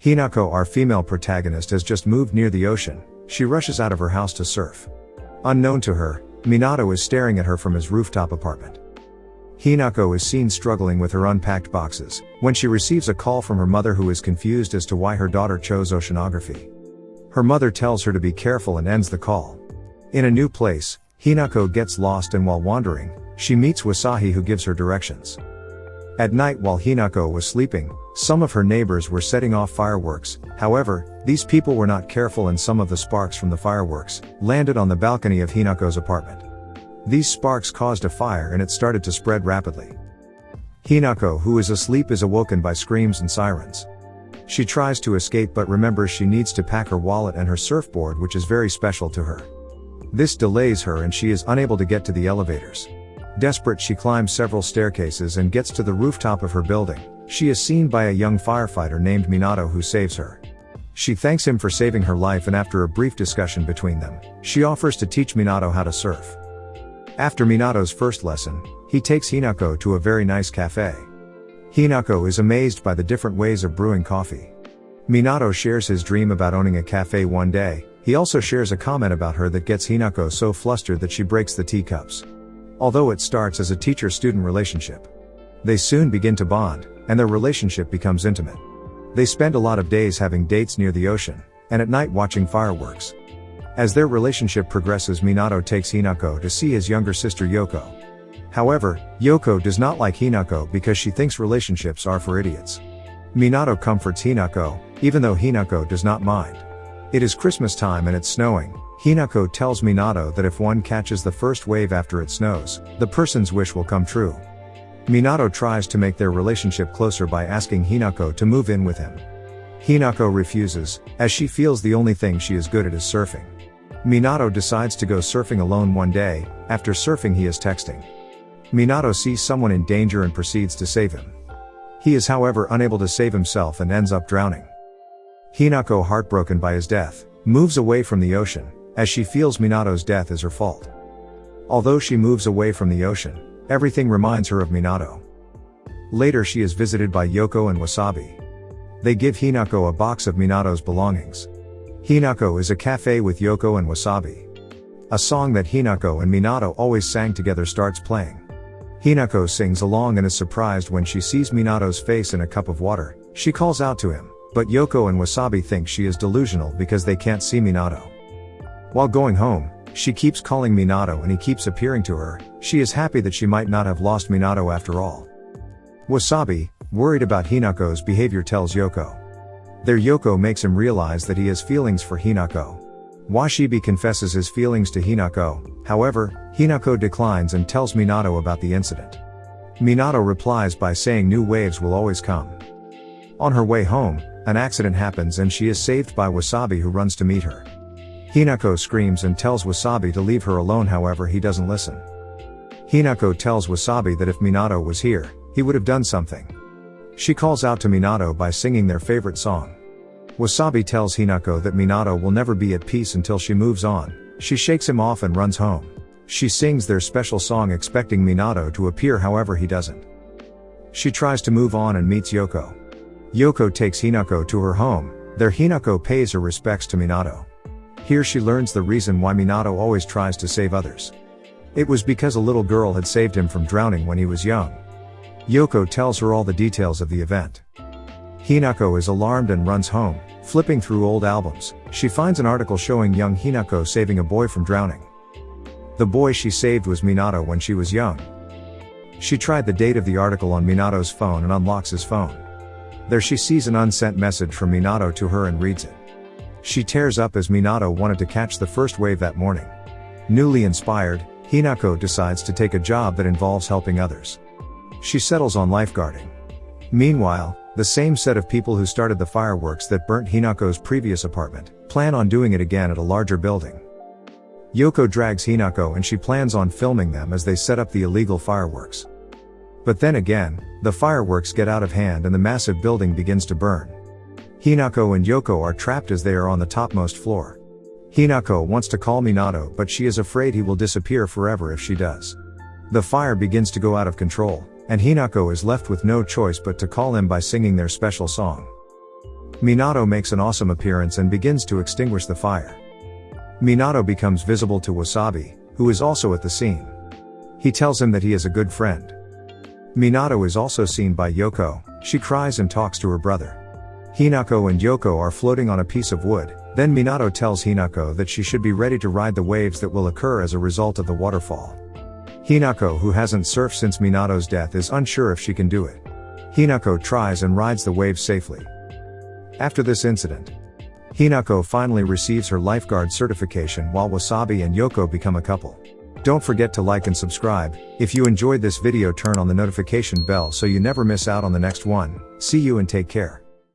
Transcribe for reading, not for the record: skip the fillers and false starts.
Hinako, our female protagonist, has just moved near the ocean. She rushes out of her house to surf. Unknown to her, Minato is staring at her from his rooftop apartment. Hinako is seen struggling with her unpacked boxes, when she receives a call from her mother, who is confused as to why her daughter chose oceanography. Her mother tells her to be careful and ends the call. In a new place, Hinako gets lost, and while wandering, she meets Wasahi, who gives her directions. At night, while Hinako was sleeping, some of her neighbors were setting off fireworks. However, these people were not careful, and some of the sparks from the fireworks landed on the balcony of Hinako's apartment. These sparks caused a fire, and it started to spread rapidly. Hinako, who is asleep, is awoken by screams and sirens. She tries to escape but remembers she needs to pack her wallet and her surfboard, which is very special to her. This delays her and she is unable to get to the elevators. Desperate, she climbs several staircases and gets to the rooftop of her building. She is seen by a young firefighter named Minato, who saves her. She thanks him for saving her life, and after a brief discussion between them, she offers to teach Minato how to surf. After Minato's first lesson, he takes Hinako to a very nice cafe. Hinako is amazed by the different ways of brewing coffee. Minato shares his dream about owning a cafe one day. He also shares a comment about her that gets Hinako so flustered that she breaks the teacups. Although it starts as a teacher-student relationship, they soon begin to bond, and their relationship becomes intimate. They spend a lot of days having dates near the ocean, and at night watching fireworks. As their relationship progresses, Minato takes Hinako to see his younger sister Yoko. However, Yoko does not like Hinako because she thinks relationships are for idiots. Minato comforts Hinako, even though Hinako does not mind. It is Christmas time and it's snowing. Hinako tells Minato that if one catches the first wave after it snows, the person's wish will come true. Minato tries to make their relationship closer by asking Hinako to move in with him. Hinako refuses, as she feels the only thing she is good at is surfing. Minato decides to go surfing alone one day. After surfing, he is texting. Minato sees someone in danger and proceeds to save him. He is, however, unable to save himself and ends up drowning. Hinako, heartbroken by his death, moves away from the ocean, as she feels Minato's death is her fault. Although she moves away from the ocean, everything reminds her of Minato. Later, she is visited by Yoko and Wasabi. They give Hinako a box of Minato's belongings. Hinako is a cafe with Yoko and Wasabi. A song that Hinako and Minato always sang together starts playing. Hinako sings along and is surprised when she sees Minato's face in a cup of water. She calls out to him, but Yoko and Wasabi think she is delusional because they can't see Minato. While going home, she keeps calling Minato and he keeps appearing to her. She is happy that she might not have lost Minato after all. Wasabi, worried about Hinako's behavior, tells Yoko. There, Yoko makes him realize that he has feelings for Hinako. Wasabi confesses his feelings to Hinako. However, Hinako declines and tells Minato about the incident. Minato replies by saying new waves will always come. On her way home, an accident happens and she is saved by Wasabi, who runs to meet her. Hinako screams and tells Wasabi to leave her alone, however he doesn't listen. Hinako tells Wasabi that if Minato was here, he would have done something. She calls out to Minato by singing their favorite song. Wasabi tells Hinako that Minato will never be at peace until she moves on. She shakes him off and runs home. She sings their special song expecting Minato to appear, however he doesn't. She tries to move on and meets Yoko. Yoko takes Hinako to her home. There, Hinako pays her respects to Minato. Here she learns the reason why Minato always tries to save others. It was because a little girl had saved him from drowning when he was young. Yoko tells her all the details of the event. Hinako is alarmed and runs home. Flipping through old albums, she finds an article showing young Hinako saving a boy from drowning. The boy she saved was Minato when she was young. She tried the date of the article on Minato's phone and unlocks his phone. There she sees an unsent message from Minato to her and reads it. She tears up as Minato wanted to catch the first wave that morning. Newly inspired, Hinako decides to take a job that involves helping others. She settles on lifeguarding. Meanwhile, the same set of people who started the fireworks that burnt Hinako's previous apartment plan on doing it again at a larger building. Yoko drags Hinako and she plans on filming them as they set up the illegal fireworks. But then again, the fireworks get out of hand and the massive building begins to burn. Hinako and Yoko are trapped as they are on the topmost floor. Hinako wants to call Minato, but she is afraid he will disappear forever if she does. The fire begins to go out of control, and Hinako is left with no choice but to call him by singing their special song. Minato makes an awesome appearance and begins to extinguish the fire. Minato becomes visible to Wasabi, who is also at the scene. He tells him that he is a good friend. Minato is also seen by Yoko. She cries and talks to her brother. Hinako and Yoko are floating on a piece of wood. Then Minato tells Hinako that she should be ready to ride the waves that will occur as a result of the waterfall. Hinako, who hasn't surfed since Minato's death, is unsure if she can do it. Hinako tries and rides the waves safely. After this incident, Hinako finally receives her lifeguard certification while Wasabi and Yoko become a couple. Don't forget to like and subscribe. If you enjoyed this video, turn on the notification bell so you never miss out on the next one. See you and take care.